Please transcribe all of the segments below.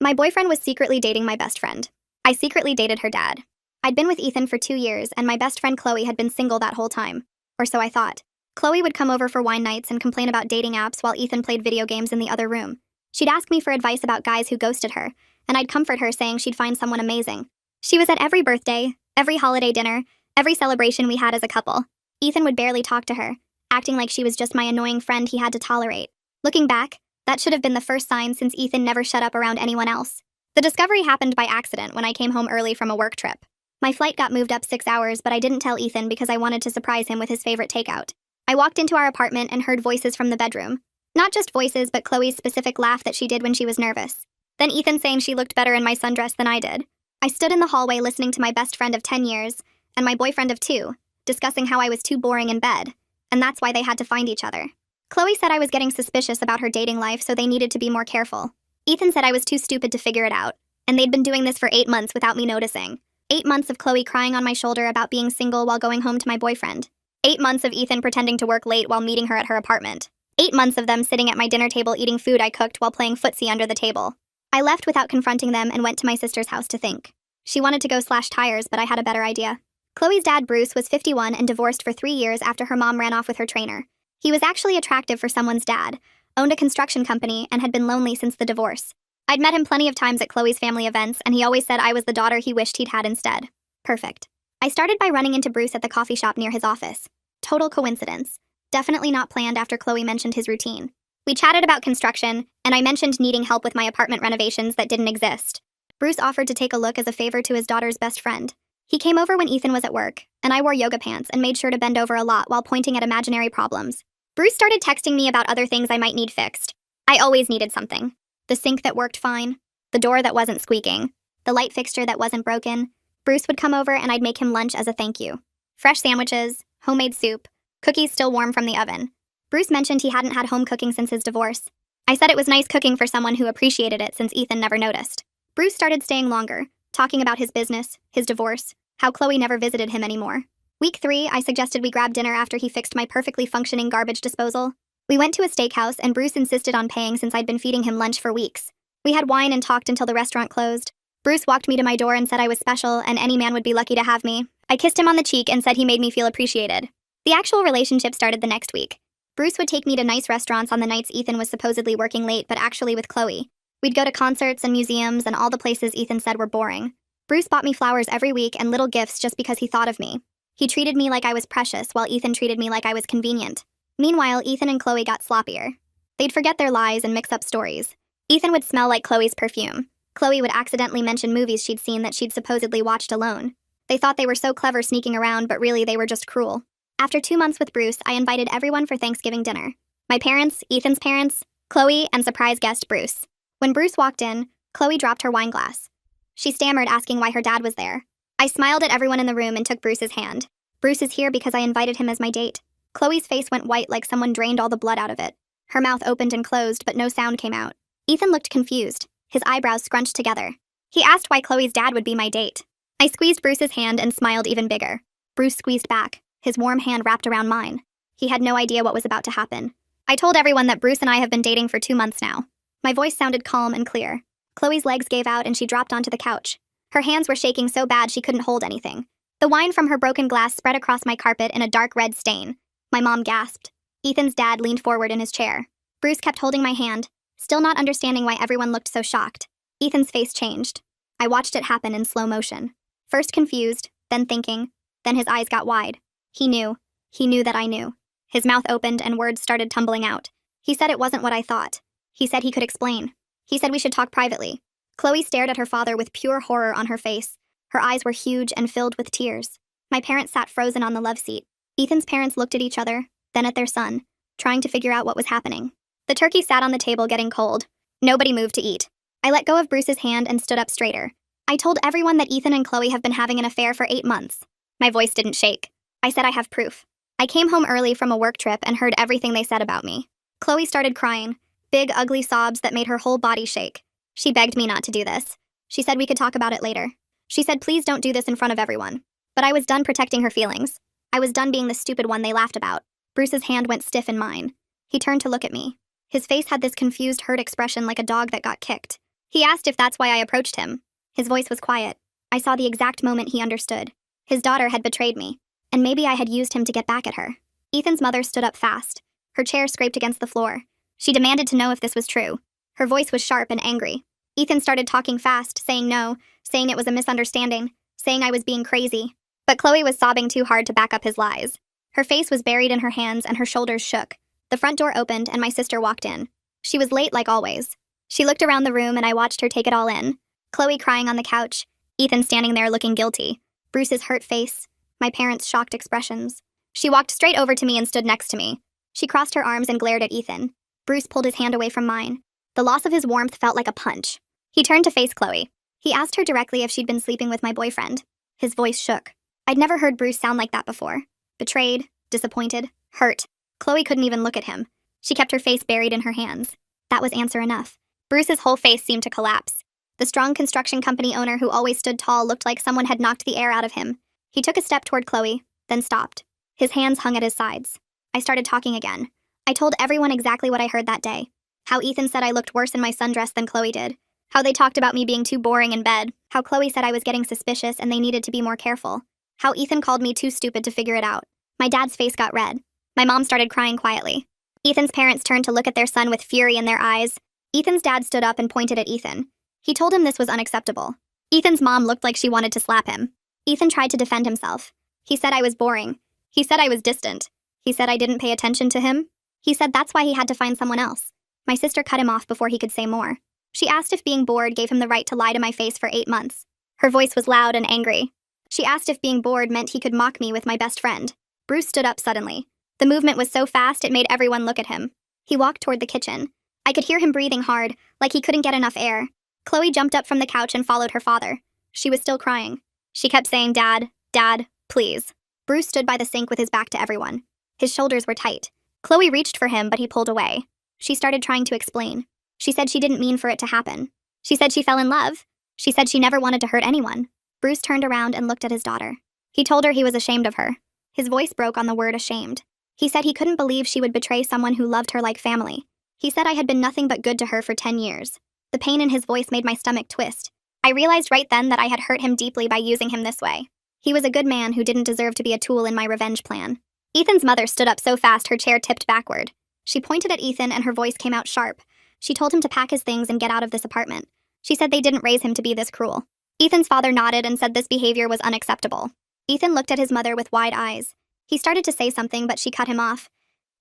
My boyfriend was secretly dating my best friend. I secretly dated her dad. I'd been with Ethan for 2 years, and my best friend Chloe had been single that whole time. Or so I thought. Chloe would come over for wine nights and complain about dating apps while Ethan played video games in the other room. She'd ask me for advice about guys who ghosted her, and I'd comfort her saying she'd find someone amazing. She was at every birthday, every holiday dinner, every celebration we had as a couple. Ethan would barely talk to her, acting like she was just my annoying friend he had to tolerate. Looking back, that should have been the first sign since Ethan never shut up around anyone else. The discovery happened by accident when I came home early from a work trip. My flight got moved up 6 hours, but I didn't tell Ethan because I wanted to surprise him with his favorite takeout. I walked into our apartment and heard voices from the bedroom. Not just voices, but Chloe's specific laugh that she did when she was nervous. Then Ethan saying she looked better in my sundress than I did. I stood in the hallway listening to my best friend of 10 years, and my boyfriend of 2, discussing how I was too boring in bed, and that's why they had to find each other. Chloe said I was getting suspicious about her dating life, so they needed to be more careful. Ethan said I was too stupid to figure it out, and they'd been doing this for 8 months without me noticing. 8 months of Chloe crying on my shoulder about being single while going home to my boyfriend. 8 months of Ethan pretending to work late while meeting her at her apartment. 8 months of them sitting at my dinner table eating food I cooked while playing footsie under the table. I left without confronting them and went to my sister's house to think. She wanted to go slash tires, but I had a better idea. Chloe's dad, Bruce, was 51 and divorced for 3 years after her mom ran off with her trainer. He was actually attractive for someone's dad, owned a construction company, and had been lonely since the divorce. I'd met him plenty of times at Chloe's family events, and he always said I was the daughter he wished he'd had instead. Perfect. I started by running into Bruce at the coffee shop near his office. Total coincidence. Definitely not planned after Chloe mentioned his routine. We chatted about construction, and I mentioned needing help with my apartment renovations that didn't exist. Bruce offered to take a look as a favor to his daughter's best friend. He came over when Ethan was at work, and I wore yoga pants and made sure to bend over a lot while pointing at imaginary problems. Bruce started texting me about other things I might need fixed. I always needed something. The sink that worked fine, the door that wasn't squeaking, the light fixture that wasn't broken. Bruce would come over and I'd make him lunch as a thank you. Fresh sandwiches, homemade soup, cookies still warm from the oven. Bruce mentioned he hadn't had home cooking since his divorce. I said it was nice cooking for someone who appreciated it since Ethan never noticed. Bruce started staying longer, talking about his business, his divorce, how Chloe never visited him anymore. Week 3, I suggested we grab dinner after he fixed my perfectly functioning garbage disposal. We went to a steakhouse and Bruce insisted on paying since I'd been feeding him lunch for weeks. We had wine and talked until the restaurant closed. Bruce walked me to my door and said I was special and any man would be lucky to have me. I kissed him on the cheek and said he made me feel appreciated. The actual relationship started the next week. Bruce would take me to nice restaurants on the nights Ethan was supposedly working late but actually with Chloe. We'd go to concerts and museums and all the places Ethan said were boring. Bruce bought me flowers every week and little gifts just because he thought of me. He treated me like I was precious while Ethan treated me like I was convenient. Meanwhile, Ethan and Chloe got sloppier. They'd forget their lies and mix up stories. Ethan would smell like Chloe's perfume. Chloe would accidentally mention movies she'd seen that she'd supposedly watched alone. They thought they were so clever sneaking around, but really they were just cruel. After 2 months with Bruce, I invited everyone for Thanksgiving dinner. My parents, Ethan's parents, Chloe, and surprise guest Bruce. When Bruce walked in, Chloe dropped her wine glass. She stammered, asking why her dad was there. I smiled at everyone in the room and took Bruce's hand. Bruce is here because I invited him as my date. Chloe's face went white like someone drained all the blood out of it. Her mouth opened and closed, but no sound came out. Ethan looked confused, his eyebrows scrunched together. He asked why Chloe's dad would be my date. I squeezed Bruce's hand and smiled even bigger. Bruce squeezed back, his warm hand wrapped around mine. He had no idea what was about to happen. I told everyone that Bruce and I have been dating for 2 months now. My voice sounded calm and clear. Chloe's legs gave out and she dropped onto the couch. Her hands were shaking so bad she couldn't hold anything. The wine from her broken glass spread across my carpet in a dark red stain. My mom gasped. Ethan's dad leaned forward in his chair. Bruce kept holding my hand, still not understanding why everyone looked so shocked. Ethan's face changed. I watched it happen in slow motion. First confused, then thinking, then his eyes got wide. He knew that I knew. His mouth opened and words started tumbling out. He said it wasn't what I thought. He said he could explain. He said we should talk privately. Chloe stared at her father with pure horror on her face. Her eyes were huge and filled with tears. My parents sat frozen on the love seat. Ethan's parents looked at each other, then at their son, trying to figure out what was happening. The turkey sat on the table getting cold. Nobody moved to eat. I let go of Bruce's hand and stood up straighter. I told everyone that Ethan and Chloe have been having an affair for 8 months. My voice didn't shake. I said I have proof. I came home early from a work trip and heard everything they said about me. Chloe started crying, big, ugly sobs that made her whole body shake. She begged me not to do this. She said we could talk about it later. She said please don't do this in front of everyone. But I was done protecting her feelings. I was done being the stupid one they laughed about. Bruce's hand went stiff in mine. He turned to look at me. His face had this confused, hurt expression like a dog that got kicked. He asked if that's why I approached him. His voice was quiet. I saw the exact moment he understood. His daughter had betrayed me, and maybe I had used him to get back at her. Ethan's mother stood up fast. Her chair scraped against the floor. She demanded to know if this was true. Her voice was sharp and angry. Ethan started talking fast, saying no, saying it was a misunderstanding, saying I was being crazy. But Chloe was sobbing too hard to back up his lies. Her face was buried in her hands and her shoulders shook. The front door opened and my sister walked in. She was late like always. She looked around the room and I watched her take it all in. Chloe crying on the couch, Ethan standing there looking guilty, Bruce's hurt face, my parents' shocked expressions. She walked straight over to me and stood next to me. She crossed her arms and glared at Ethan. Bruce pulled his hand away from mine. The loss of his warmth felt like a punch. He turned to face Chloe. He asked her directly if she'd been sleeping with my boyfriend. His voice shook. I'd never heard Bruce sound like that before. Betrayed, disappointed, hurt. Chloe couldn't even look at him. She kept her face buried in her hands. That was answer enough. Bruce's whole face seemed to collapse. The strong construction company owner who always stood tall looked like someone had knocked the air out of him. He took a step toward Chloe, then stopped. His hands hung at his sides. I started talking again. I told everyone exactly what I heard that day. How Ethan said I looked worse in my sundress than Chloe did. How they talked about me being too boring in bed. How Chloe said I was getting suspicious and they needed to be more careful. How Ethan called me too stupid to figure it out. My dad's face got red. My mom started crying quietly. Ethan's parents turned to look at their son with fury in their eyes. Ethan's dad stood up and pointed at Ethan. He told him this was unacceptable. Ethan's mom looked like she wanted to slap him. Ethan tried to defend himself. He said I was boring. He said I was distant. He said I didn't pay attention to him. He said that's why he had to find someone else. My sister cut him off before he could say more. She asked if being bored gave him the right to lie to my face for 8 months. Her voice was loud and angry. She asked if being bored meant he could mock me with my best friend. Bruce stood up suddenly. The movement was so fast it made everyone look at him. He walked toward the kitchen. I could hear him breathing hard, like he couldn't get enough air. Chloe jumped up from the couch and followed her father. She was still crying. She kept saying, "Dad, Dad, please." Bruce stood by the sink with his back to everyone. His shoulders were tight. Chloe reached for him, but he pulled away. She started trying to explain. She said she didn't mean for it to happen. She said she fell in love. She said she never wanted to hurt anyone. Bruce turned around and looked at his daughter. He told her he was ashamed of her. His voice broke on the word ashamed. He said he couldn't believe she would betray someone who loved her like family. He said I had been nothing but good to her for 10 years. The pain in his voice made my stomach twist. I realized right then that I had hurt him deeply by using him this way. He was a good man who didn't deserve to be a tool in my revenge plan. Ethan's mother stood up so fast her chair tipped backward. She pointed at Ethan and her voice came out sharp. She told him to pack his things and get out of this apartment. She said they didn't raise him to be this cruel. Ethan's father nodded and said this behavior was unacceptable. Ethan looked at his mother with wide eyes. He started to say something, but she cut him off.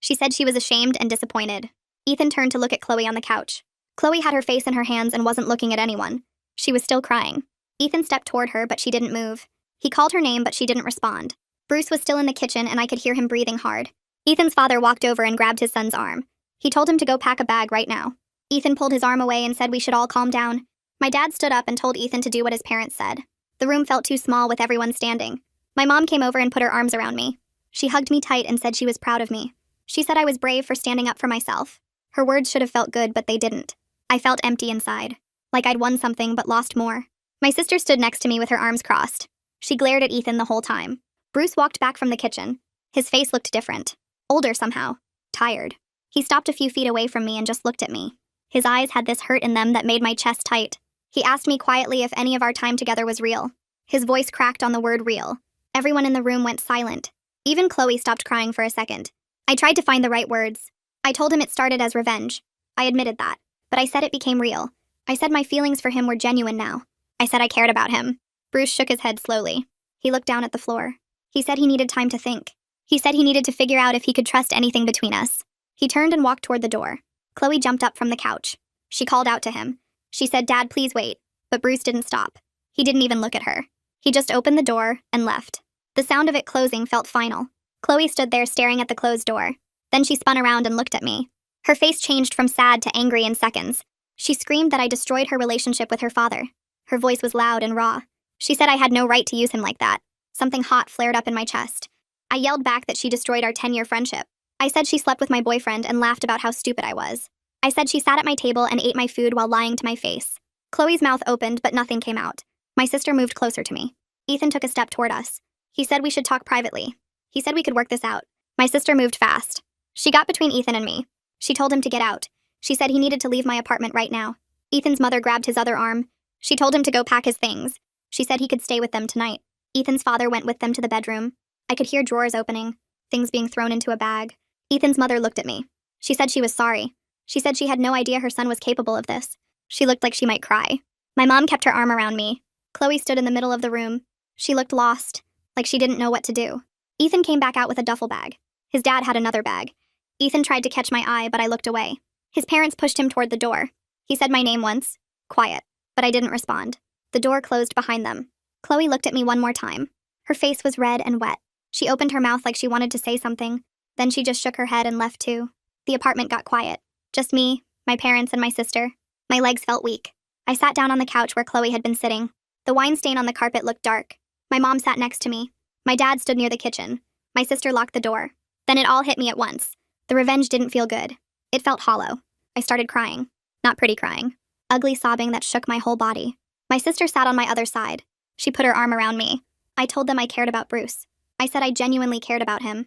She said she was ashamed and disappointed. Ethan turned to look at Chloe on the couch. Chloe had her face in her hands and wasn't looking at anyone. She was still crying. Ethan stepped toward her, but she didn't move. He called her name, but she didn't respond. Bruce was still in the kitchen, and I could hear him breathing hard. Ethan's father walked over and grabbed his son's arm. He told him to go pack a bag right now. Ethan pulled his arm away and said we should all calm down. My dad stood up and told Ethan to do what his parents said. The room felt too small with everyone standing. My mom came over and put her arms around me. She hugged me tight and said she was proud of me. She said I was brave for standing up for myself. Her words should have felt good, but they didn't. I felt empty inside. Like I'd won something but lost more. My sister stood next to me with her arms crossed. She glared at Ethan the whole time. Bruce walked back from the kitchen. His face looked different. Older somehow. Tired. He stopped a few feet away from me and just looked at me. His eyes had this hurt in them that made my chest tight. He asked me quietly if any of our time together was real. His voice cracked on the word real. Everyone in the room went silent. Even Chloe stopped crying for a second. I tried to find the right words. I told him it started as revenge. I admitted that. But I said it became real. I said my feelings for him were genuine now. I said I cared about him. Bruce shook his head slowly. He looked down at the floor. He said he needed time to think. He said he needed to figure out if he could trust anything between us. He turned and walked toward the door. Chloe jumped up from the couch. She called out to him. She said, "Dad, please wait." But Bruce didn't stop. He didn't even look at her. He just opened the door and left. The sound of it closing felt final. Chloe stood there staring at the closed door. Then she spun around and looked at me. Her face changed from sad to angry in seconds. She screamed that I destroyed her relationship with her father. Her voice was loud and raw. She said I had no right to use him like that. Something hot flared up in my chest. I yelled back that she destroyed our 10-year friendship. I said she slept with my boyfriend and laughed about how stupid I was. I said she sat at my table and ate my food while lying to my face. Chloe's mouth opened, but nothing came out. My sister moved closer to me. Ethan took a step toward us. He said we should talk privately. He said we could work this out. My sister moved fast. She got between Ethan and me. She told him to get out. She said he needed to leave my apartment right now. Ethan's mother grabbed his other arm. She told him to go pack his things. She said he could stay with them tonight. Ethan's father went with them to the bedroom. I could hear drawers opening, things being thrown into a bag. Ethan's mother looked at me. She said she was sorry. She said she had no idea her son was capable of this. She looked like she might cry. My mom kept her arm around me. Chloe stood in the middle of the room. She looked lost, like she didn't know what to do. Ethan came back out with a duffel bag. His dad had another bag. Ethan tried to catch my eye, but I looked away. His parents pushed him toward the door. He said my name once, quiet, but I didn't respond. The door closed behind them. Chloe looked at me one more time. Her face was red and wet. She opened her mouth like she wanted to say something. Then she just shook her head and left too. The apartment got quiet. Just me, my parents, and my sister. My legs felt weak. I sat down on the couch where Chloe had been sitting. The wine stain on the carpet looked dark. My mom sat next to me. My dad stood near the kitchen. My sister locked the door. Then it all hit me at once. The revenge didn't feel good. It felt hollow. I started crying. Not pretty crying. Ugly sobbing that shook my whole body. My sister sat on my other side. She put her arm around me. I told them I cared about Bruce. I said I genuinely cared about him.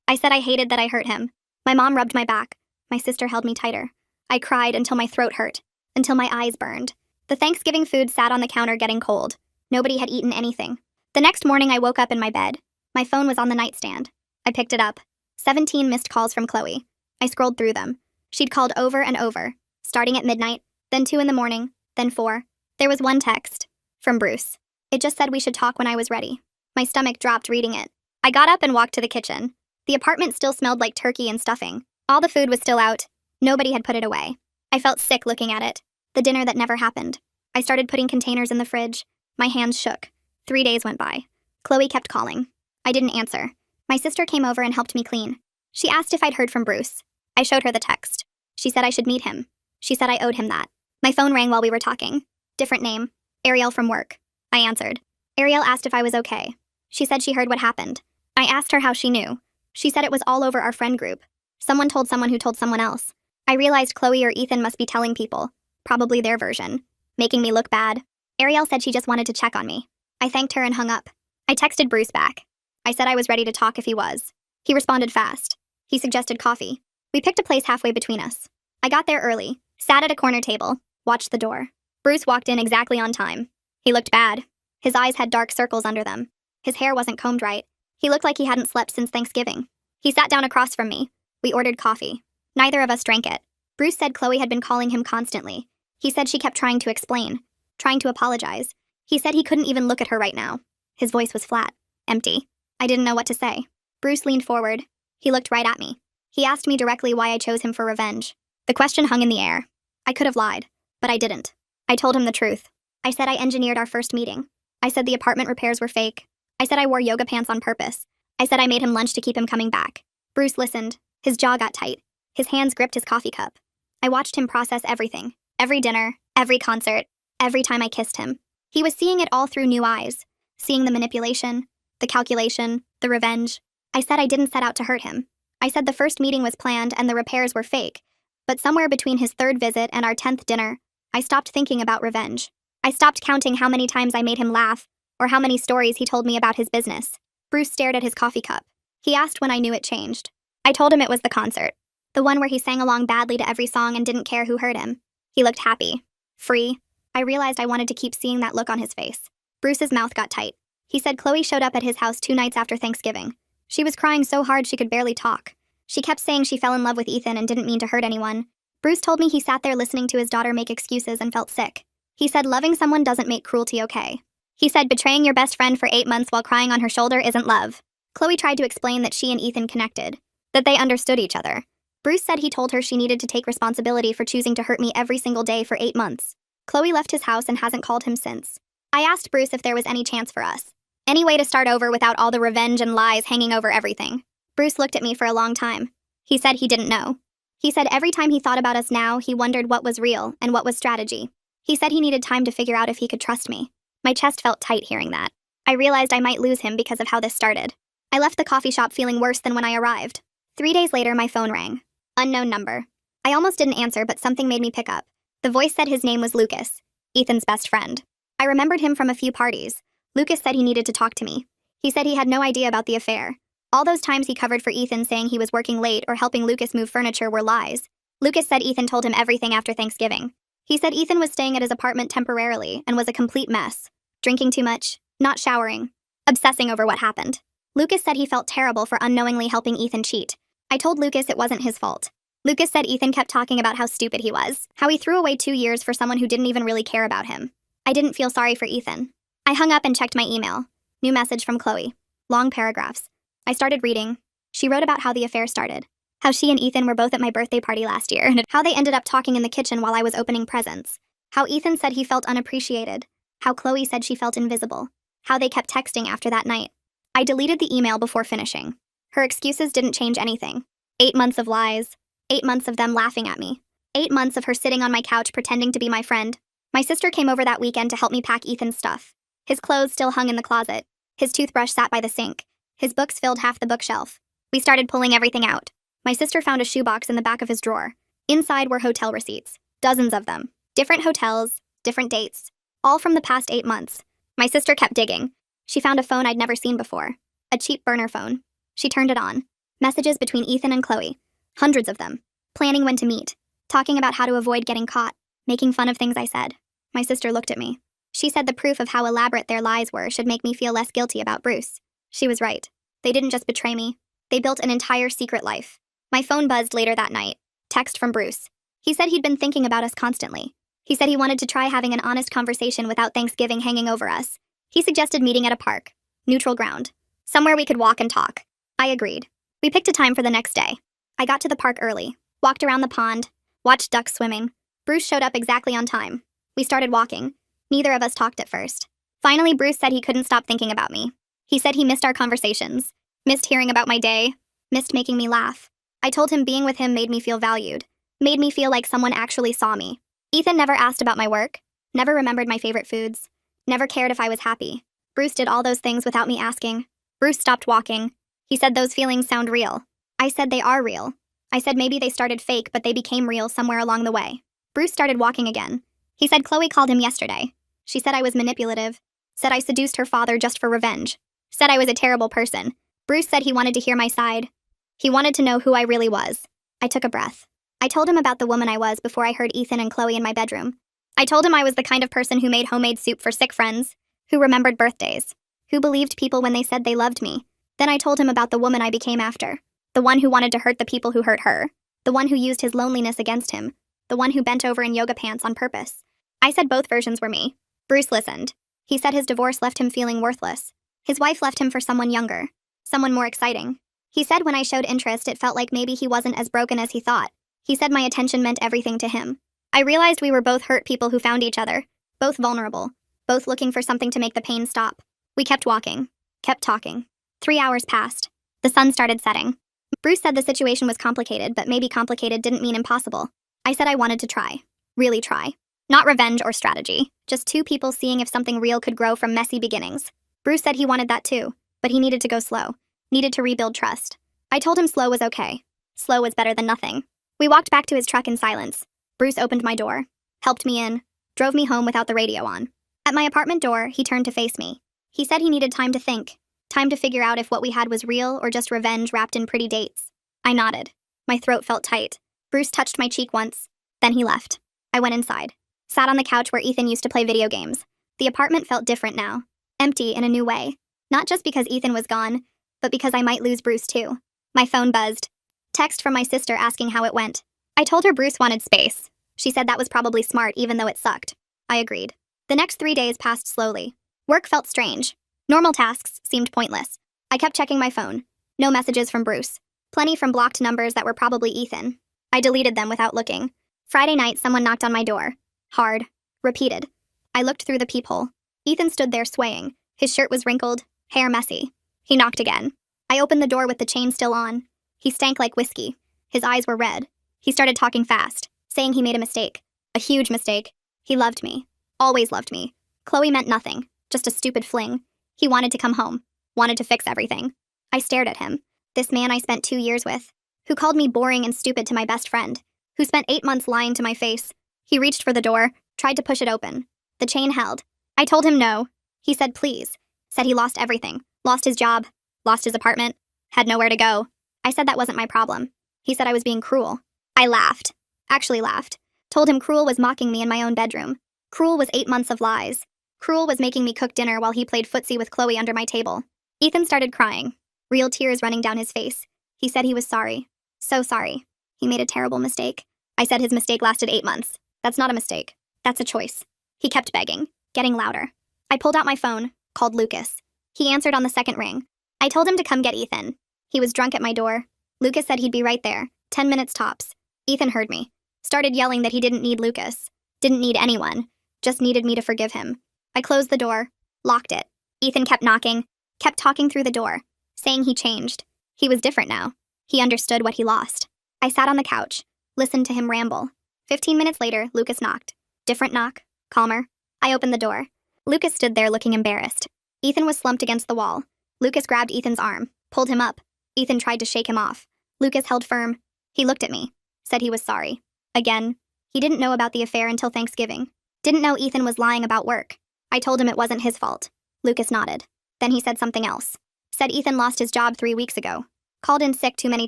I said I hated that I hurt him. My mom rubbed my back. My sister held me tighter. I cried until my throat hurt, until my eyes burned. The Thanksgiving food sat on the counter getting cold. Nobody had eaten anything. The next morning I woke up in my bed. My phone was on the nightstand. I picked it up. 17 missed calls from Chloe. I scrolled through them. She'd called over and over, starting at midnight, then 2 in the morning, then 4. There was one text. From Bruce. It just said we should talk when I was ready. My stomach dropped reading it. I got up and walked to the kitchen. The apartment still smelled like turkey and stuffing. All the food was still out. Nobody had put it away. I felt sick looking at it. The dinner that never happened. I started putting containers in the fridge. My hands shook. 3 days went by. Chloe kept calling. I didn't answer. My sister came over and helped me clean. She asked if I'd heard from Bruce. I showed her the text. She said I should meet him. She said I owed him that. My phone rang while we were talking. Different name. Ariel from work. I answered. Ariel asked if I was okay. She said she heard what happened. I asked her how she knew. She said it was all over our friend group. Someone told someone who told someone else. I realized Chloe or Ethan must be telling people. Probably their version. Making me look bad. Ariel said she just wanted to check on me. I thanked her and hung up. I texted Bruce back. I said I was ready to talk if he was. He responded fast. He suggested coffee. We picked a place halfway between us. I got there early, sat at a corner table, watched the door. Bruce walked in exactly on time. He looked bad. His eyes had dark circles under them. His hair wasn't combed right. He looked like he hadn't slept since Thanksgiving. He sat down across from me. We ordered coffee. Neither of us drank it. Bruce said Chloe had been calling him constantly. He said she kept trying to explain, trying to apologize. He said he couldn't even look at her right now. His voice was flat, empty. I didn't know what to say. Bruce leaned forward. He looked right at me. He asked me directly why I chose him for revenge. The question hung in the air. I could have lied, but I didn't. I told him the truth. I said I engineered our first meeting. I said the apartment repairs were fake. I said I wore yoga pants on purpose. I said I made him lunch to keep him coming back. Bruce listened. His jaw got tight. His hands gripped his coffee cup. I watched him process everything. Every dinner, every concert, every time I kissed him. He was seeing it all through new eyes. Seeing the manipulation, the calculation, the revenge. I said I didn't set out to hurt him. I said the first meeting was planned and the repairs were fake. But somewhere between his 3rd visit and our 10th dinner, I stopped thinking about revenge. I stopped counting how many times I made him laugh, or how many stories he told me about his business. Bruce stared at his coffee cup. He asked when I knew it changed. I told him it was the concert. The one where he sang along badly to every song and didn't care who heard him. He looked happy. Free. I realized I wanted to keep seeing that look on his face. Bruce's mouth got tight. He said Chloe showed up at his house 2 nights after Thanksgiving. She was crying so hard she could barely talk. She kept saying she fell in love with Ethan and didn't mean to hurt anyone. Bruce told me he sat there listening to his daughter make excuses and felt sick. He said loving someone doesn't make cruelty okay. He said betraying your best friend for 8 months while crying on her shoulder isn't love. Chloe tried to explain that she and Ethan connected, that they understood each other. Bruce said he told her she needed to take responsibility for choosing to hurt me every single day for 8 months. Chloe left his house and hasn't called him since. I asked Bruce if there was any chance for us. Any way to start over without all the revenge and lies hanging over everything. Bruce looked at me for a long time. He said he didn't know. He said every time he thought about us now, he wondered what was real and what was strategy. He said he needed time to figure out if he could trust me. My chest felt tight hearing that. I realized I might lose him because of how this started. I left the coffee shop feeling worse than when I arrived. 3 days later, my phone rang. Unknown number. I almost didn't answer, but something made me pick up. The voice said his name was Lucas, Ethan's best friend. I remembered him from a few parties. Lucas said he needed to talk to me. He said he had no idea about the affair. All those times he covered for Ethan saying he was working late or helping Lucas move furniture were lies. Lucas said Ethan told him everything after Thanksgiving. He said Ethan was staying at his apartment temporarily and was a complete mess. Drinking too much, not showering, obsessing over what happened. Lucas said he felt terrible for unknowingly helping Ethan cheat. I told Lucas it wasn't his fault. Lucas said Ethan kept talking about how stupid he was, how he threw away 2 years for someone who didn't even really care about him. I didn't feel sorry for Ethan. I hung up and checked my email. New message from Chloe. Long paragraphs. I started reading. She wrote about how the affair started. How she and Ethan were both at my birthday party last year, and how they ended up talking in the kitchen while I was opening presents. How Ethan said he felt unappreciated. How Chloe said she felt invisible. How they kept texting after that night. I deleted the email before finishing. Her excuses didn't change anything. 8 months of lies. 8 months of them laughing at me. 8 months of her sitting on my couch pretending to be my friend. My sister came over that weekend to help me pack Ethan's stuff. His clothes still hung in the closet. His toothbrush sat by the sink. His books filled half the bookshelf. We started pulling everything out. My sister found a shoebox in the back of his drawer. Inside were hotel receipts. Dozens of them. Different hotels, different dates. All from the past 8 months. My sister kept digging. She found a phone I'd never seen before. A cheap burner phone. She turned it on. Messages between Ethan and Chloe. Hundreds of them. Planning when to meet. Talking about how to avoid getting caught. Making fun of things I said. My sister looked at me. She said the proof of how elaborate their lies were should make me feel less guilty about Bruce. She was right. They didn't just betray me. They built an entire secret life. My phone buzzed later that night. Text from Bruce. He said he'd been thinking about us constantly. He said he wanted to try having an honest conversation without Thanksgiving hanging over us. He suggested meeting at a park. Neutral ground. Somewhere we could walk and talk. I agreed. We picked a time for the next day. I got to the park early. Walked around the pond. Watched ducks swimming. Bruce showed up exactly on time. We started walking. Neither of us talked at first. Finally, Bruce said he couldn't stop thinking about me. He said he missed our conversations. Missed hearing about my day. Missed making me laugh. I told him being with him made me feel valued. Made me feel like someone actually saw me. Ethan never asked about my work. Never remembered my favorite foods. Never cared if I was happy. Bruce did all those things without me asking. Bruce stopped walking. He said those feelings sound real. I said they are real. I said maybe they started fake, but they became real somewhere along the way. Bruce started walking again. He said Chloe called him yesterday. She said I was manipulative. Said I seduced her father just for revenge. Said I was a terrible person. Bruce said he wanted to hear my side. He wanted to know who I really was. I took a breath. I told him about the woman I was before I heard Ethan and Chloe in my bedroom. I told him I was the kind of person who made homemade soup for sick friends, who remembered birthdays, who believed people when they said they loved me. Then I told him about the woman I became after. The one who wanted to hurt the people who hurt her. The one who used his loneliness against him. The one who bent over in yoga pants on purpose. I said both versions were me. Bruce listened. He said his divorce left him feeling worthless. His wife left him for someone younger. Someone more exciting. He said when I showed interest, it felt like maybe he wasn't as broken as he thought. He said my attention meant everything to him. I realized we were both hurt people who found each other. Both vulnerable. Both looking for something to make the pain stop. We kept walking. Kept talking. 3 hours passed. The sun started setting. Bruce said the situation was complicated, but maybe complicated didn't mean impossible. I said I wanted to try. Really try. Not revenge or strategy. Just two people seeing if something real could grow from messy beginnings. Bruce said he wanted that too, but he needed to go slow. Needed to rebuild trust. I told him slow was okay. Slow was better than nothing. We walked back to his truck in silence. Bruce opened my door. Helped me in. Drove me home without the radio on. At my apartment door, he turned to face me. He said he needed time to think. Time to figure out if what we had was real or just revenge wrapped in pretty dates. I nodded. My throat felt tight. Bruce touched my cheek once. Then he left. I went inside. Sat on the couch where Ethan used to play video games. The apartment felt different now. Empty in a new way. Not just because Ethan was gone, but because I might lose Bruce too. My phone buzzed. Text from my sister asking how it went. I told her Bruce wanted space. She said that was probably smart even though it sucked. I agreed. The next 3 days passed slowly. Work felt strange. Normal tasks seemed pointless. I kept checking my phone. No messages from Bruce. Plenty from blocked numbers that were probably Ethan. I deleted them without looking. Friday night, someone knocked on my door. Hard. Repeated. I looked through the peephole. Ethan stood there swaying. His shirt was wrinkled, hair messy. He knocked again. I opened the door with the chain still on. He stank like whiskey. His eyes were red. He started talking fast, saying he made a mistake. A huge mistake. He loved me. Always loved me. Chloe meant nothing. Just a stupid fling. He wanted to come home. Wanted to fix everything. I stared at him. This man I spent 2 years with. Who called me boring and stupid to my best friend. Who spent 8 months lying to my face. He reached for the door, tried to push it open. The chain held. I told him no. He said please. Said he lost everything. Lost his job. Lost his apartment. Had nowhere to go. I said that wasn't my problem. He said I was being cruel. I laughed. Actually laughed. Told him Cruel was mocking me in my own bedroom. Cruel was 8 months of lies. Cruel was making me cook dinner while he played footsie with Chloe under my table. Ethan started crying, real tears running down his face. He said he was sorry. So sorry. He made a terrible mistake. I said his mistake lasted 8 months. That's not a mistake. That's a choice. He kept begging, getting louder. I pulled out my phone, called Lucas. He answered on the second ring. I told him to come get Ethan. He was drunk at my door. Lucas said he'd be right there, 10 minutes tops. Ethan heard me. Started yelling that he didn't need Lucas. Didn't need anyone. Just needed me to forgive him. I closed the door, locked it. Ethan kept knocking, kept talking through the door, saying he changed. He was different now. He understood what he lost. I sat on the couch, listened to him ramble. 15 minutes later, Lucas knocked. Different knock, calmer. I opened the door. Lucas stood there looking embarrassed. Ethan was slumped against the wall. Lucas grabbed Ethan's arm, pulled him up. Ethan tried to shake him off. Lucas held firm. He looked at me, said he was sorry. Again, he didn't know about the affair until Thanksgiving. Didn't know Ethan was lying about work. I told him it wasn't his fault. Lucas nodded. Then he said something else. Said Ethan lost his job 3 weeks ago. Called in sick too many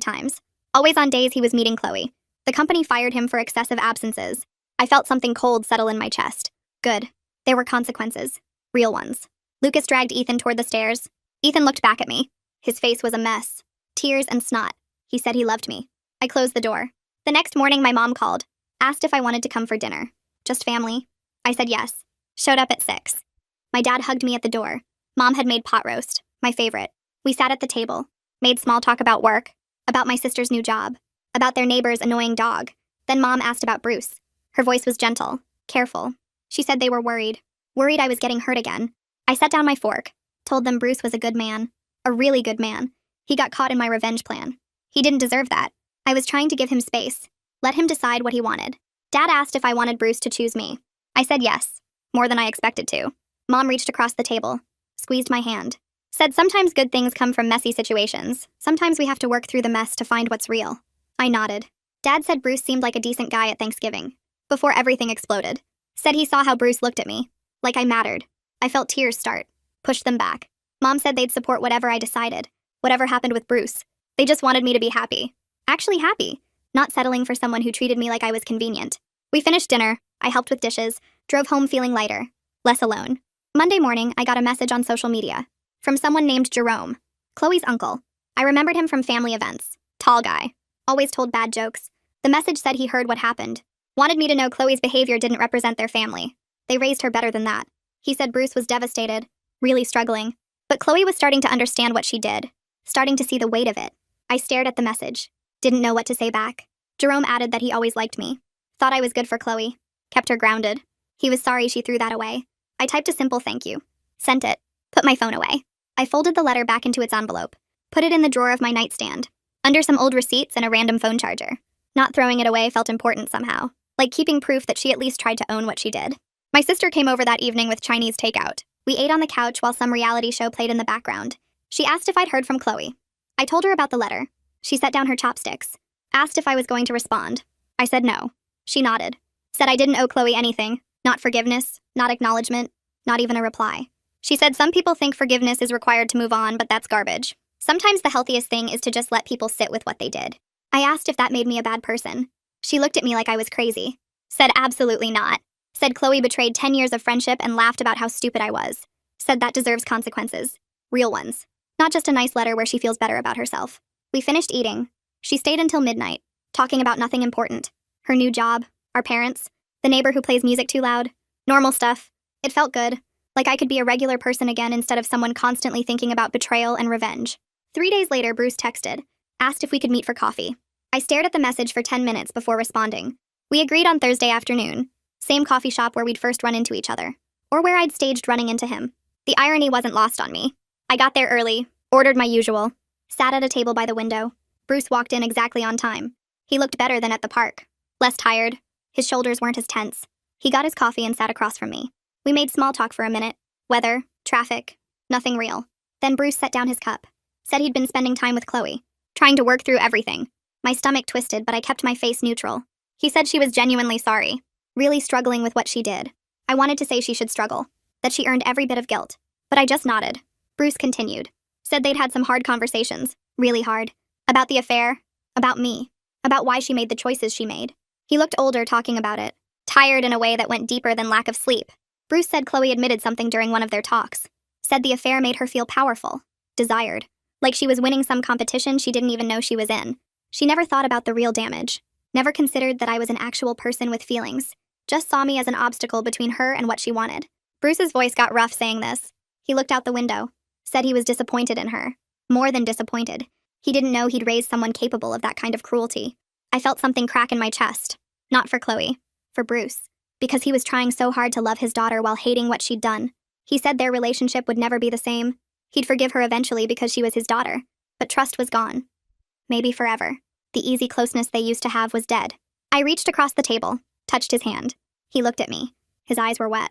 times. Always on days he was meeting Chloe. The company fired him for excessive absences. I felt something cold settle in my chest. Good. There were consequences. Real ones. Lucas dragged Ethan toward the stairs. Ethan looked back at me. His face was a mess. Tears and snot. He said he loved me. I closed the door. The next morning, my mom called. Asked if I wanted to come for dinner. Just family? I said yes. Showed up at 6. My dad hugged me at the door. Mom had made pot roast, my favorite. We sat at the table. Made small talk about work. About my sister's new job. About their neighbor's annoying dog. Then Mom asked about Bruce. Her voice was gentle, careful. She said they were worried. Worried I was getting hurt again. I set down my fork. Told them Bruce was a good man. A really good man. He got caught in my revenge plan. He didn't deserve that. I was trying to give him space. Let him decide what he wanted. Dad asked if I wanted Bruce to choose me. I said yes. More than I expected to. Mom reached across the table. Squeezed my hand. Said sometimes good things come from messy situations. Sometimes we have to work through the mess to find what's real. I nodded. Dad said Bruce seemed like a decent guy at Thanksgiving. Before everything exploded. Said he saw how Bruce looked at me. Like I mattered. I felt tears start. Pushed them back. Mom said they'd support whatever I decided. Whatever happened with Bruce. They just wanted me to be happy. Actually happy. Not settling for someone who treated me like I was convenient. We finished dinner. I helped with dishes. Drove home feeling lighter. Less alone. Monday morning, I got a message on social media. From someone named Jerome. Chloe's uncle. I remembered him from family events. Tall guy. Always told bad jokes. The message said he heard what happened. Wanted me to know Chloe's behavior didn't represent their family. They raised her better than that. He said Bruce was devastated. Really struggling. But Chloe was starting to understand what she did. Starting to see the weight of it. I stared at the message. Didn't know what to say back. Jerome added that he always liked me. Thought I was good for Chloe. Kept her grounded. He was sorry she threw that away. I typed a simple thank you. Sent it. Put my phone away. I folded the letter back into its envelope. Put it in the drawer of my nightstand. Under some old receipts and a random phone charger. Not throwing it away felt important somehow. Like keeping proof that she at least tried to own what she did. My sister came over that evening with Chinese takeout. We ate on the couch while some reality show played in the background. She asked if I'd heard from Chloe. I told her about the letter. She set down her chopsticks. Asked if I was going to respond. I said no. She nodded. Said I didn't owe Chloe anything. Not forgiveness, not acknowledgement, not even a reply. She said some people think forgiveness is required to move on, but that's garbage. Sometimes the healthiest thing is to just let people sit with what they did. I asked if that made me a bad person. She looked at me like I was crazy. Said absolutely not. Said Chloe betrayed 10 years of friendship and laughed about how stupid I was. Said that deserves consequences. Real ones. Not just a nice letter where she feels better about herself. We finished eating. She stayed until midnight, talking about nothing important. Her new job, our parents, the neighbor who plays music too loud. Normal stuff. It felt good. Like I could be a regular person again instead of someone constantly thinking about betrayal and revenge. 3 days later, Bruce texted. Asked if we could meet for coffee. I stared at the message for 10 minutes before responding. We agreed on Thursday afternoon. Same coffee shop where we'd first run into each other. Or where I'd staged running into him. The irony wasn't lost on me. I got there early, ordered my usual, sat at a table by the window. Bruce walked in exactly on time. He looked better than at the park. Less tired. His shoulders weren't as tense. He got his coffee and sat across from me. We made small talk for a minute. Weather, traffic, nothing real. Then Bruce set down his cup. Said he'd been spending time with Chloe. Trying to work through everything. My stomach twisted, but I kept my face neutral. He said she was genuinely sorry. Really struggling with what she did. I wanted to say she should struggle. That she earned every bit of guilt. But I just nodded. Bruce continued. Said they'd had some hard conversations. Really hard. About the affair. About me. About why she made the choices she made. He looked older talking about it. tired in a way that went deeper than lack of sleep. Bruce said Chloe admitted something during one of their talks. Said the affair made her feel powerful, desired. Like she was winning some competition she didn't even know she was in. She never thought about the real damage. Never considered that I was an actual person with feelings. Just saw me as an obstacle between her and what she wanted. Bruce's voice got rough saying this. He looked out the window. Said he was disappointed in her. More than disappointed. He didn't know he'd raised someone capable of that kind of cruelty. I felt something crack in my chest. Not for Chloe. For Bruce. Because he was trying so hard to love his daughter while hating what she'd done. He said their relationship would never be the same. He'd forgive her eventually because she was his daughter. But trust was gone. Maybe forever. The easy closeness they used to have was dead. I reached across the table, touched his hand. He looked at me. His eyes were wet.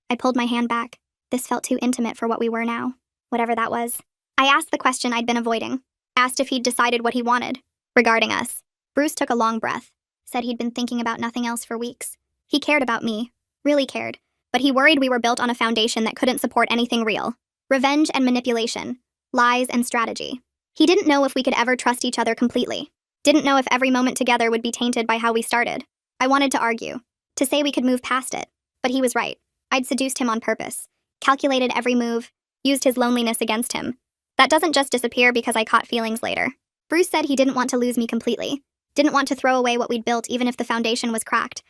I pulled my hand back. This felt too intimate for what we were now. Whatever that was. I asked the question I'd been avoiding. Asked if he'd decided what he wanted. Regarding us. Bruce took a long breath. Said he'd been thinking about nothing else for weeks. He cared about me. Really cared. But he worried we were built on a foundation that couldn't support anything real. Revenge and manipulation. Lies and strategy. He didn't know if we could ever trust each other completely. Didn't know if every moment together would be tainted by how we started. I wanted to argue. To say we could move past it. But he was right. I'd seduced him on purpose. Calculated every move. Used his loneliness against him. That doesn't just disappear because I caught feelings later. Bruce said he didn't want to lose me completely. Didn't want to throw away what we'd built even if the foundation was cracked.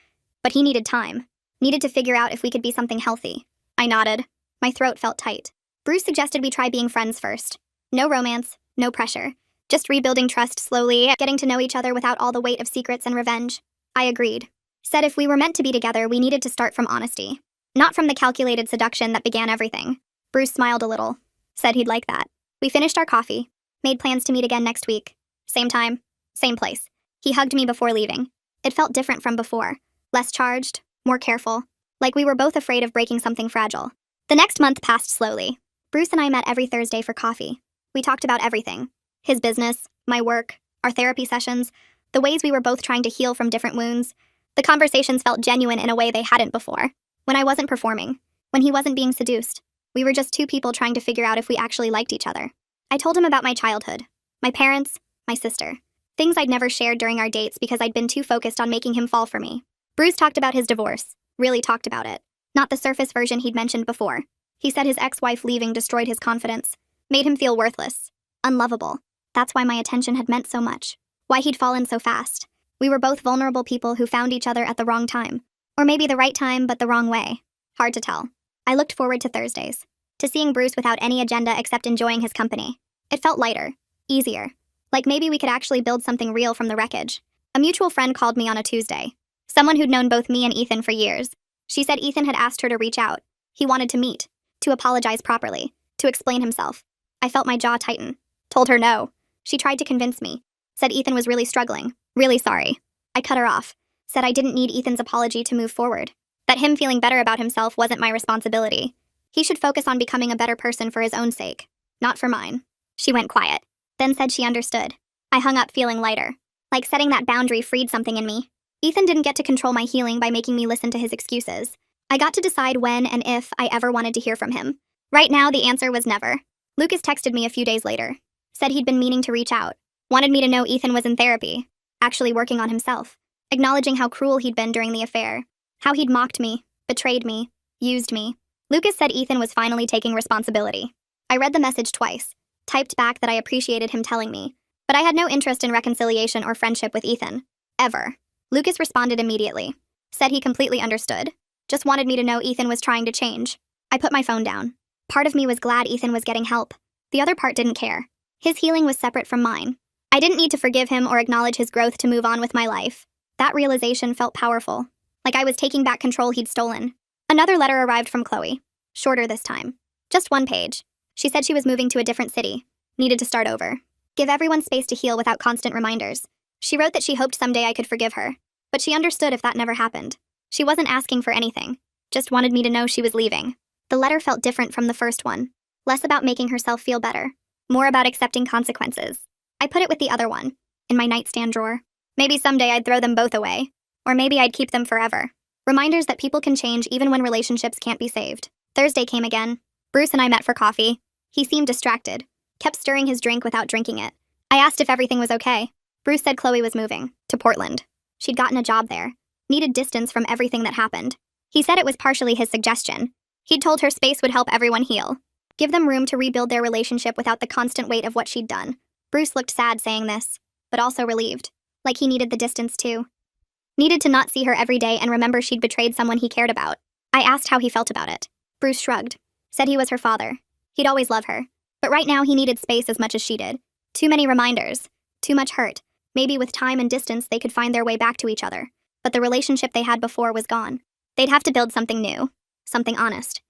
But he needed time. Needed to figure out if we could be something healthy. I nodded. My throat felt tight. Bruce suggested we try being friends first. No romance, no pressure. Just rebuilding trust slowly, getting to know each other without all the weight of secrets and revenge. I agreed. Said if we were meant to be together, we needed to start from honesty. Not from the calculated seduction that began everything. Bruce smiled a little. Said he'd like that. We finished our coffee. Made plans to meet again next week. Same time. Same place. He hugged me before leaving. It felt different from before. Less charged. More careful. Like we were both afraid of breaking something fragile. The next month passed slowly. Bruce and I met every Thursday for coffee. We talked about everything. His business, my work, our therapy sessions, the ways we were both trying to heal from different wounds. The conversations felt genuine in a way they hadn't before. When I wasn't performing. When he wasn't being seduced. We were just two people trying to figure out if we actually liked each other. I told him about my childhood. My parents. My sister. Things I'd never shared during our dates because I'd been too focused on making him fall for me. Bruce talked about his divorce. Really talked about it. Not the surface version he'd mentioned before. He said his ex-wife leaving destroyed his confidence. Made him feel worthless. Unlovable. That's why my attention had meant so much. Why he'd fallen so fast. We were both vulnerable people who found each other at the wrong time. Or maybe the right time, but the wrong way. Hard to tell. I looked forward to Thursdays. To seeing Bruce without any agenda except enjoying his company. It felt lighter. Easier. Like maybe we could actually build something real from the wreckage. A mutual friend called me on a Tuesday. Someone who'd known both me and Ethan for years. She said Ethan had asked her to reach out. He wanted to meet. To apologize properly. To explain himself. I felt my jaw tighten. Told her no. She tried to convince me. Said Ethan was really struggling. Really sorry. I cut her off. Said I didn't need Ethan's apology to move forward. That him feeling better about himself wasn't my responsibility. He should focus on becoming a better person for his own sake. Not for mine. She went quiet. Then said she understood. I hung up feeling lighter. Like setting that boundary freed something in me. Ethan didn't get to control my healing by making me listen to his excuses. I got to decide when and if I ever wanted to hear from him. Right now, the answer was never. Lucas texted me a few days later. Said he'd been meaning to reach out. Wanted me to know Ethan was in therapy. Actually working on himself. Acknowledging how cruel he'd been during the affair. How he'd mocked me, betrayed me, used me. Lucas said Ethan was finally taking responsibility. I read the message twice. Typed back that I appreciated him telling me. But I had no interest in reconciliation or friendship with Ethan. Ever. Lucas responded immediately. Said he completely understood. Just wanted me to know Ethan was trying to change. I put my phone down. Part of me was glad Ethan was getting help. The other part didn't care. His healing was separate from mine. I didn't need to forgive him or acknowledge his growth to move on with my life. That realization felt powerful. Like I was taking back control he'd stolen. Another letter arrived from Chloe. Shorter this time. Just one page. She said she was moving to a different city. Needed to start over. Give everyone space to heal without constant reminders. She wrote that she hoped someday I could forgive her. But she understood if that never happened. She wasn't asking for anything. Just wanted me to know she was leaving. The letter felt different from the first one. Less about making herself feel better. More about accepting consequences. I put it with the other one. In my nightstand drawer. Maybe someday I'd throw them both away. Or maybe I'd keep them forever. Reminders that people can change even when relationships can't be saved. Thursday came again. Bruce and I met for coffee. He seemed distracted. Kept stirring his drink without drinking it. I asked if everything was okay. Bruce said Chloe was moving. To Portland. She'd gotten a job there. needed distance from everything that happened. He said it was partially his suggestion. He'd told her space would help everyone heal, give them room to rebuild their relationship without the constant weight of what she'd done. Bruce looked sad saying this, but also relieved, like he needed the distance too. Needed to not see her every day and remember she'd betrayed someone he cared about. I asked how he felt about it. Bruce shrugged, said he was her father. He'd always love her. But right now he needed space as much as she did. Too many reminders. Too much hurt. Maybe with time and distance they could find their way back to each other. But the relationship they had before was gone. They'd have to build something new. Something honest.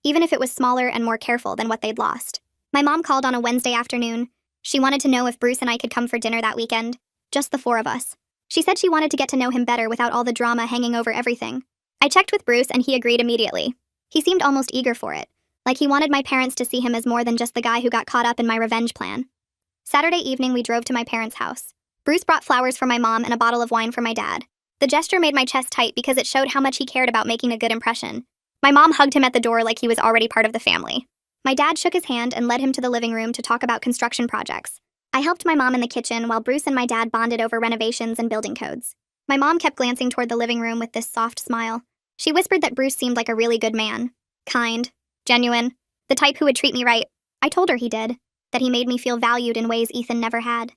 Even if it was smaller and more careful than what they'd lost. My mom called on a Wednesday afternoon. She wanted to know if Bruce and I could come for dinner that weekend. Just the four of us. She said she wanted to get to know him better without all the drama hanging over everything. I checked with Bruce and he agreed immediately. He seemed almost eager for it. Like he wanted my parents to see him as more than just the guy who got caught up in my revenge plan. Saturday evening we drove to my parents' house. Bruce brought flowers for my mom and a bottle of wine for my dad. The gesture made my chest tight because it showed how much he cared about making a good impression. My mom hugged him at the door like he was already part of the family. My dad shook his hand and led him to the living room to talk about construction projects. I helped my mom in the kitchen while Bruce and my dad bonded over renovations and building codes. My mom kept glancing toward the living room with this soft smile. She whispered that Bruce seemed like a really good man. Kind. Genuine. The type who would treat me right. I told her he did. That he made me feel valued in ways Ethan never had.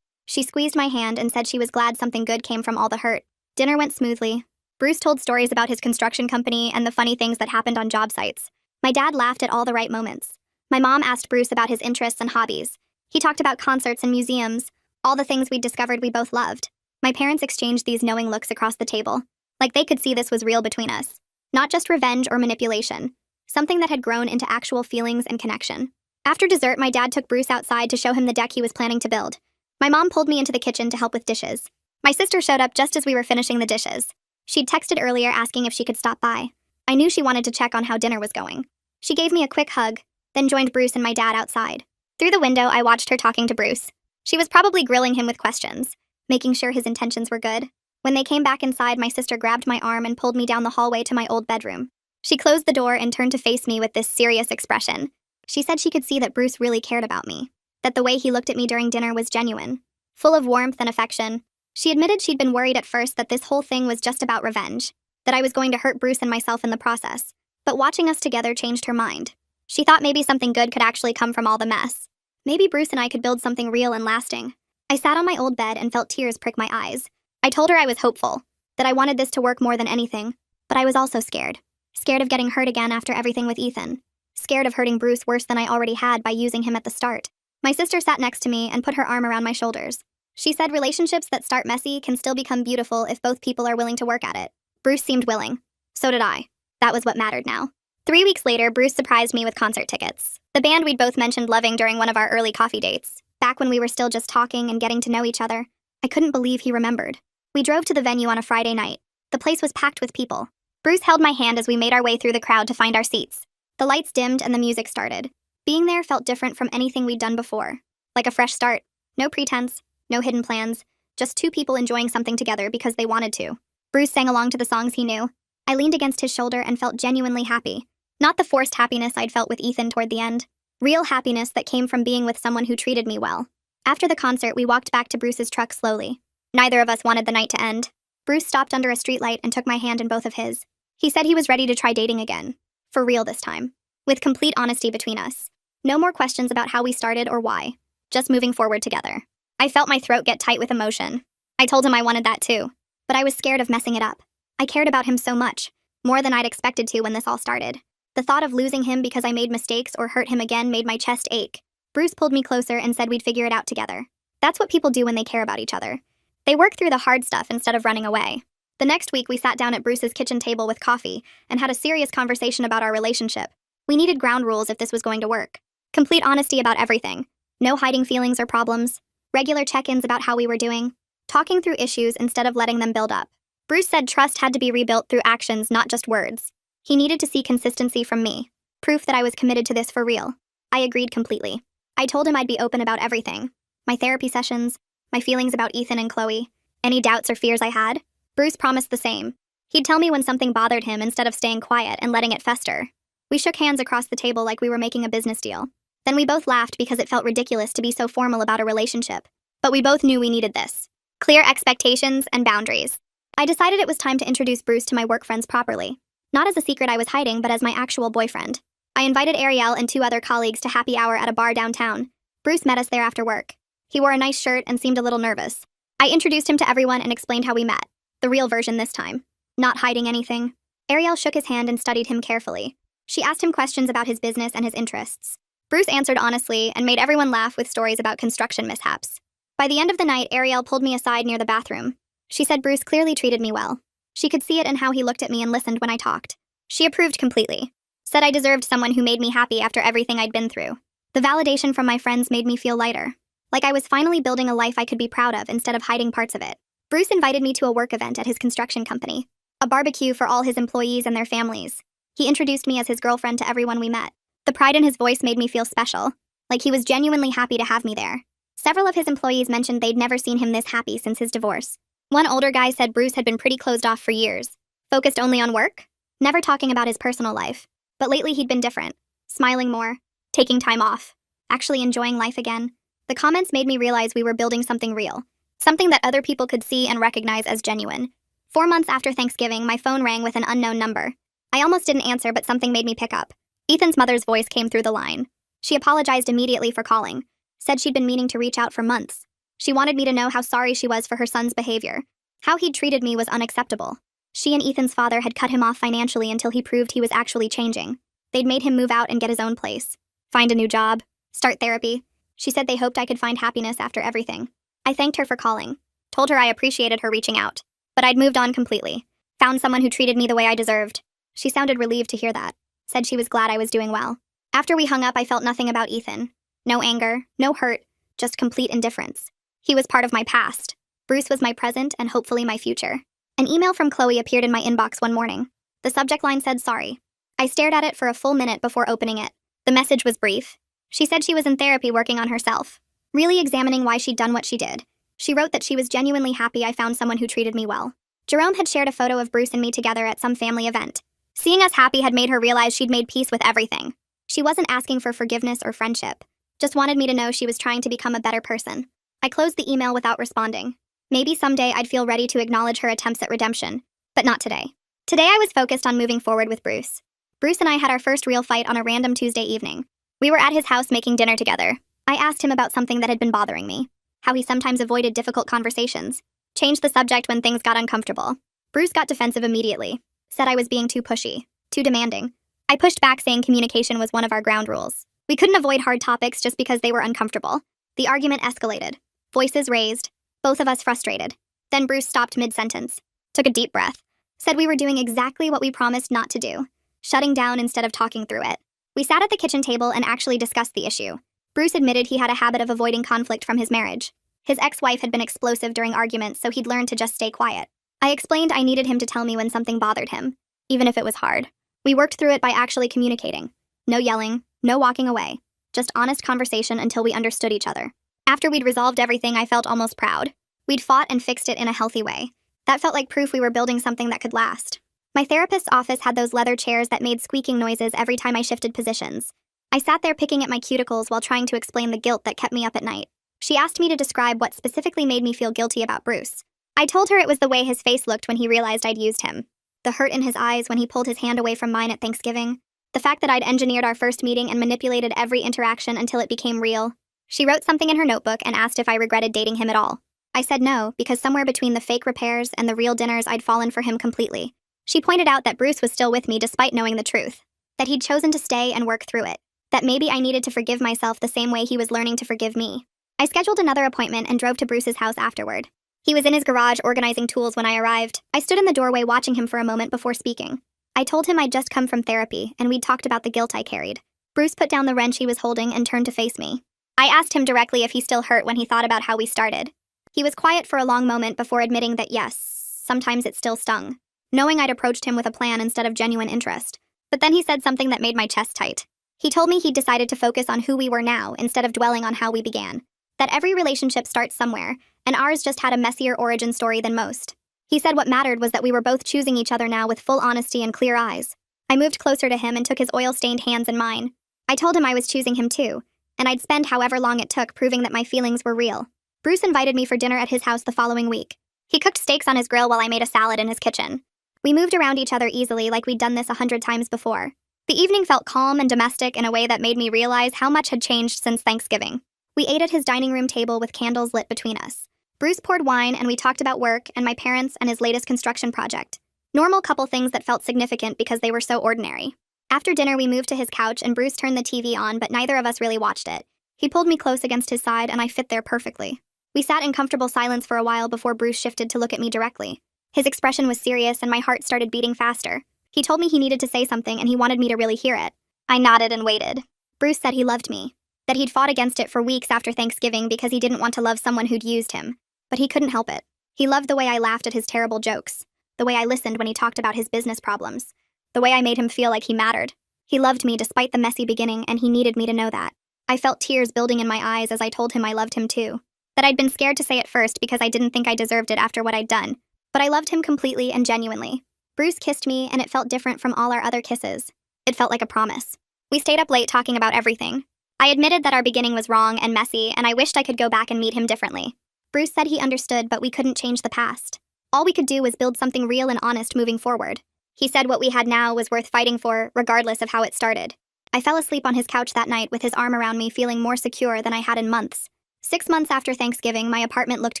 She squeezed my hand and said she was glad something good came from all the hurt. Dinner went smoothly. Bruce told stories about his construction company and the funny things that happened on job sites. My dad laughed at all the right moments. My mom asked Bruce about his interests and hobbies. He talked about concerts and museums, all the things we'd discovered we both loved. My parents exchanged these knowing looks across the table, like they could see this was real between us. Not just revenge or manipulation. Something that had grown into actual feelings and connection. After dessert, my dad took Bruce outside to show him the deck he was planning to build. My mom pulled me into the kitchen to help with dishes. My sister showed up just as we were finishing the dishes. She'd texted earlier asking if she could stop by. I knew she wanted to check on how dinner was going. She gave me a quick hug, then joined Bruce and my dad outside. Through the window, I watched her talking to Bruce. She was probably grilling him with questions, making sure his intentions were good. When they came back inside, my sister grabbed my arm and pulled me down the hallway to my old bedroom. She closed the door and turned to face me with this serious expression. She said she could see that Bruce really cared about me, that the way he looked at me during dinner was genuine, full of warmth and affection. She admitted she'd been worried at first that this whole thing was just about revenge, that I was going to hurt Bruce and myself in the process, but watching us together changed her mind. She thought maybe something good could actually come from all the mess. Maybe Bruce and I could build something real and lasting. I sat on my old bed and felt tears prick my eyes. I told her I was hopeful, that I wanted this to work more than anything, but I was also scared. Scared of getting hurt again after everything with Ethan. Scared of hurting Bruce worse than I already had by using him at the start. My sister sat next to me and put her arm around my shoulders. She said relationships that start messy can still become beautiful if both people are willing to work at it. Bruce seemed willing. So did I. That was what mattered now. 3 weeks later, Bruce surprised me with concert tickets. The band we'd both mentioned loving during one of our early coffee dates. Back when we were still just talking and getting to know each other. I couldn't believe he remembered. We drove to the venue on a Friday night. The place was packed with people. Bruce held my hand as we made our way through the crowd to find our seats. The lights dimmed and the music started. Being there felt different from anything we'd done before. Like a fresh start. No pretense, no hidden plans. Just two people enjoying something together because they wanted to. Bruce sang along to the songs he knew. I leaned against his shoulder and felt genuinely happy. Not the forced happiness I'd felt with Ethan toward the end. Real happiness that came from being with someone who treated me well. After the concert, we walked back to Bruce's truck slowly. Neither of us wanted the night to end. Bruce stopped under a streetlight and took my hand in both of his. He said he was ready to try dating again. For real this time. With complete honesty between us. No more questions about how we started or why. Just moving forward together. I felt my throat get tight with emotion. I told him I wanted that too. But I was scared of messing it up. I cared about him so much. More than I'd expected to when this all started. The thought of losing him because I made mistakes or hurt him again made my chest ache. Bruce pulled me closer and said we'd figure it out together. That's what people do when they care about each other. They work through the hard stuff instead of running away. The next week, we sat down at Bruce's kitchen table with coffee and had a serious conversation about our relationship. We needed ground rules if this was going to work. Complete honesty about everything. No hiding feelings or problems. Regular check-ins about how we were doing. Talking through issues instead of letting them build up. Bruce said trust had to be rebuilt through actions, not just words. He needed to see consistency from me. Proof that I was committed to this for real. I agreed completely. I told him I'd be open about everything. My therapy sessions, my feelings about Ethan and Chloe, any doubts or fears I had. Bruce promised the same. He'd tell me when something bothered him instead of staying quiet and letting it fester. We shook hands across the table like we were making a business deal. Then we both laughed because it felt ridiculous to be so formal about a relationship. But we both knew we needed this. Clear expectations and boundaries. I decided it was time to introduce Bruce to my work friends properly. Not as a secret I was hiding, but as my actual boyfriend. I invited Ariel and 2 other colleagues to happy hour at a bar downtown. Bruce met us there after work. He wore a nice shirt and seemed a little nervous. I introduced him to everyone and explained how we met. The real version this time. Not hiding anything. Ariel shook his hand and studied him carefully. She asked him questions about his business and his interests. Bruce answered honestly and made everyone laugh with stories about construction mishaps. By the end of the night, Ariel pulled me aside near the bathroom. She said Bruce clearly treated me well. She could see it in how he looked at me and listened when I talked. She approved completely. Said I deserved someone who made me happy after everything I'd been through. The validation from my friends made me feel lighter. Like I was finally building a life I could be proud of instead of hiding parts of it. Bruce invited me to a work event at his construction company. A barbecue for all his employees and their families. He introduced me as his girlfriend to everyone we met. The pride in his voice made me feel special. Like he was genuinely happy to have me there. Several of his employees mentioned they'd never seen him this happy since his divorce. One older guy said Bruce had been pretty closed off for years. Focused only on work? Never talking about his personal life. But lately he'd been different. Smiling more. Taking time off. Actually enjoying life again. The comments made me realize we were building something real. Something that other people could see and recognize as genuine. 4 months after Thanksgiving, my phone rang with an unknown number. I almost didn't answer, but something made me pick up. Ethan's mother's voice came through the line. She apologized immediately for calling. Said she'd been meaning to reach out for months. She wanted me to know how sorry she was for her son's behavior. How he'd treated me was unacceptable. She and Ethan's father had cut him off financially until he proved he was actually changing. They'd made him move out and get his own place. Find a new job. Start therapy. She said they hoped I could find happiness after everything. I thanked her for calling. Told her I appreciated her reaching out. But I'd moved on completely. Found someone who treated me the way I deserved. She sounded relieved to hear that. Said she was glad I was doing well. After we hung up, I felt nothing about Ethan. No anger, no hurt, just complete indifference. He was part of my past. Bruce was my present and hopefully my future. An email from Chloe appeared in my inbox one morning. The subject line said sorry. I stared at it for a full minute before opening it. The message was brief. She said she was in therapy working on herself. Really examining why she'd done what she did. She wrote that she was genuinely happy I found someone who treated me well. Jerome had shared a photo of Bruce and me together at some family event. Seeing us happy had made her realize she'd made peace with everything. She wasn't asking for forgiveness or friendship. Just wanted me to know she was trying to become a better person. I closed the email without responding. Maybe someday I'd feel ready to acknowledge her attempts at redemption. But not today. Today I was focused on moving forward with Bruce. Bruce and I had our first real fight on a random Tuesday evening. We were at his house making dinner together. I asked him about something that had been bothering me. How he sometimes avoided difficult conversations. Changed the subject when things got uncomfortable. Bruce got defensive immediately. Said I was being too pushy. Too demanding. I pushed back saying communication was one of our ground rules. We couldn't avoid hard topics just because they were uncomfortable. The argument escalated. Voices raised. Both of us frustrated. Then Bruce stopped mid-sentence. Took a deep breath. Said we were doing exactly what we promised not to do. Shutting down instead of talking through it. We sat at the kitchen table and actually discussed the issue. Bruce admitted he had a habit of avoiding conflict from his marriage. His ex-wife had been explosive during arguments, so he'd learned to just stay quiet. I explained I needed him to tell me when something bothered him, even if it was hard. We worked through it by actually communicating. No yelling, no walking away. Just honest conversation until we understood each other. After we'd resolved everything, I felt almost proud. We'd fought and fixed it in a healthy way. That felt like proof we were building something that could last. My therapist's office had those leather chairs that made squeaking noises every time I shifted positions. I sat there picking at my cuticles while trying to explain the guilt that kept me up at night. She asked me to describe what specifically made me feel guilty about Bruce. I told her it was the way his face looked when he realized I'd used him. The hurt in his eyes when he pulled his hand away from mine at Thanksgiving. The fact that I'd engineered our first meeting and manipulated every interaction until it became real. She wrote something in her notebook and asked if I regretted dating him at all. I said no, because somewhere between the fake repairs and the real dinners I'd fallen for him completely. She pointed out that Bruce was still with me despite knowing the truth. That he'd chosen to stay and work through it. That maybe I needed to forgive myself the same way he was learning to forgive me. I scheduled another appointment and drove to Bruce's house afterward. He was in his garage organizing tools when I arrived. I stood in the doorway watching him for a moment before speaking. I told him I'd just come from therapy, and we'd talked about the guilt I carried. Bruce put down the wrench he was holding and turned to face me. I asked him directly if he still hurt when he thought about how we started. He was quiet for a long moment before admitting that yes, sometimes it still stung. Knowing I'd approached him with a plan instead of genuine interest. But then he said something that made my chest tight. He told me he'd decided to focus on who we were now instead of dwelling on how we began. That every relationship starts somewhere, and ours just had a messier origin story than most. He said what mattered was that we were both choosing each other now with full honesty and clear eyes. I moved closer to him and took his oil-stained hands in mine. I told him I was choosing him too, and I'd spend however long it took proving that my feelings were real. Bruce invited me for dinner at his house the following week. He cooked steaks on his grill while I made a salad in his kitchen. We moved around each other easily like we'd done this 100 times before. The evening felt calm and domestic in a way that made me realize how much had changed since Thanksgiving. We ate at his dining room table with candles lit between us. Bruce poured wine and we talked about work and my parents and his latest construction project. Normal couple things that felt significant because they were so ordinary. After dinner, we moved to his couch and Bruce turned the TV on, but neither of us really watched it. He pulled me close against his side and I fit there perfectly. We sat in comfortable silence for a while before Bruce shifted to look at me directly. His expression was serious and my heart started beating faster. He told me he needed to say something and he wanted me to really hear it. I nodded and waited. Bruce said he loved me, that he'd fought against it for weeks after Thanksgiving because he didn't want to love someone who'd used him. But he couldn't help it. He loved the way I laughed at his terrible jokes, the way I listened when he talked about his business problems, the way I made him feel like he mattered. He loved me despite the messy beginning and he needed me to know that. I felt tears building in my eyes as I told him I loved him too. That I'd been scared to say it first because I didn't think I deserved it after what I'd done. But I loved him completely and genuinely. Bruce kissed me and it felt different from all our other kisses. It felt like a promise. We stayed up late talking about everything. I admitted that our beginning was wrong and messy and I wished I could go back and meet him differently. Bruce said he understood, but we couldn't change the past. All we could do was build something real and honest moving forward. He said what we had now was worth fighting for, regardless of how it started. I fell asleep on his couch that night with his arm around me, feeling more secure than I had in months. 6 months after Thanksgiving, my apartment looked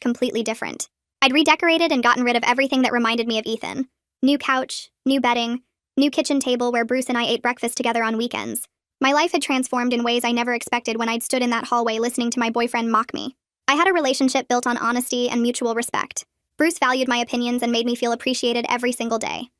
completely different. I'd redecorated and gotten rid of everything that reminded me of Ethan. New couch, new bedding, new kitchen table where Bruce and I ate breakfast together on weekends. My life had transformed in ways I never expected when I'd stood in that hallway listening to my boyfriend mock me. I had a relationship built on honesty and mutual respect. Bruce valued my opinions and made me feel appreciated every single day.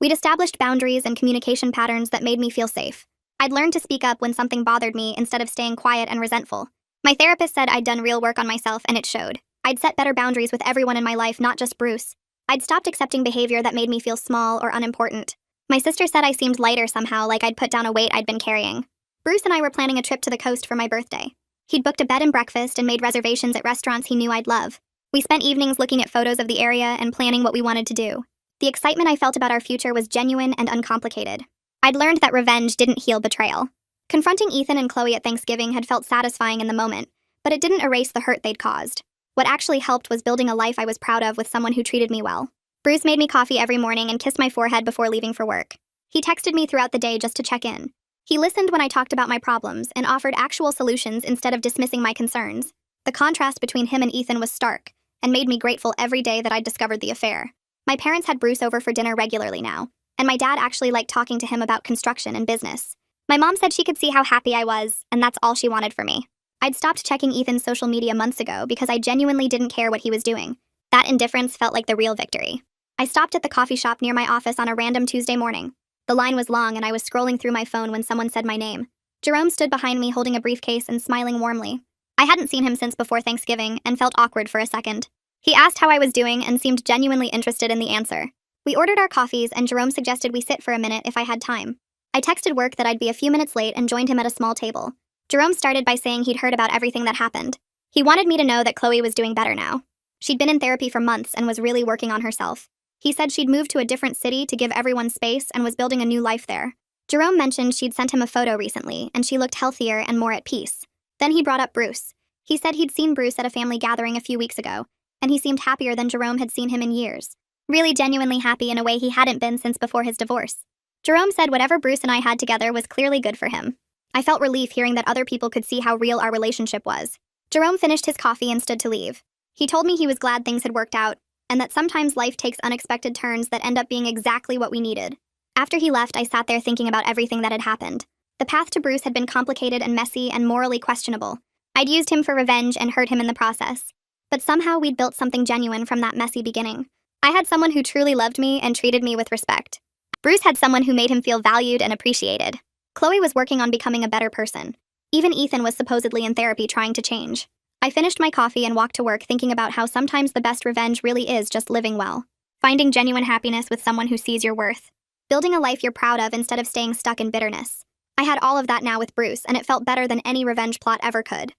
We'd established boundaries and communication patterns that made me feel safe. I'd learned to speak up when something bothered me instead of staying quiet and resentful. My therapist said I'd done real work on myself and it showed. I'd set better boundaries with everyone in my life, not just Bruce. I'd stopped accepting behavior that made me feel small or unimportant. My sister said I seemed lighter somehow, like I'd put down a weight I'd been carrying. Bruce and I were planning a trip to the coast for my birthday. He'd booked a bed and breakfast and made reservations at restaurants he knew I'd love. We spent evenings looking at photos of the area and planning what we wanted to do. The excitement I felt about our future was genuine and uncomplicated. I'd learned that revenge didn't heal betrayal. Confronting Ethan and Chloe at Thanksgiving had felt satisfying in the moment, but it didn't erase the hurt they'd caused. What actually helped was building a life I was proud of with someone who treated me well. Bruce made me coffee every morning and kissed my forehead before leaving for work. He texted me throughout the day just to check in. He listened when I talked about my problems and offered actual solutions instead of dismissing my concerns. The contrast between him and Ethan was stark, and made me grateful every day that I'd discovered the affair. My parents had Bruce over for dinner regularly now, and my dad actually liked talking to him about construction and business. My mom said she could see how happy I was, and that's all she wanted for me. I'd stopped checking Ethan's social media months ago because I genuinely didn't care what he was doing. That indifference felt like the real victory. I stopped at the coffee shop near my office on a random Tuesday morning. The line was long and I was scrolling through my phone when someone said my name. Jerome stood behind me holding a briefcase and smiling warmly. I hadn't seen him since before Thanksgiving and felt awkward for a second. He asked how I was doing and seemed genuinely interested in the answer. We ordered our coffees and Jerome suggested we sit for a minute if I had time. I texted work that I'd be a few minutes late and joined him at a small table. Jerome started by saying he'd heard about everything that happened. He wanted me to know that Chloe was doing better now. She'd been in therapy for months and was really working on herself. He said she'd moved to a different city to give everyone space and was building a new life there. Jerome mentioned she'd sent him a photo recently and she looked healthier and more at peace. Then he brought up Bruce. He said he'd seen Bruce at a family gathering a few weeks ago, and he seemed happier than Jerome had seen him in years. Really genuinely happy in a way he hadn't been since before his divorce. Jerome said whatever Bruce and I had together was clearly good for him. I felt relief hearing that other people could see how real our relationship was. Jerome finished his coffee and stood to leave. He told me he was glad things had worked out, and that sometimes life takes unexpected turns that end up being exactly what we needed. After he left, I sat there thinking about everything that had happened. The path to Bruce had been complicated and messy and morally questionable. I'd used him for revenge and hurt him in the process. But somehow we'd built something genuine from that messy beginning. I had someone who truly loved me and treated me with respect. Bruce had someone who made him feel valued and appreciated. Chloe was working on becoming a better person. Even Ethan was supposedly in therapy trying to change. I finished my coffee and walked to work thinking about how sometimes the best revenge really is just living well. Finding genuine happiness with someone who sees your worth. Building a life you're proud of instead of staying stuck in bitterness. I had all of that now with Bruce, and it felt better than any revenge plot ever could.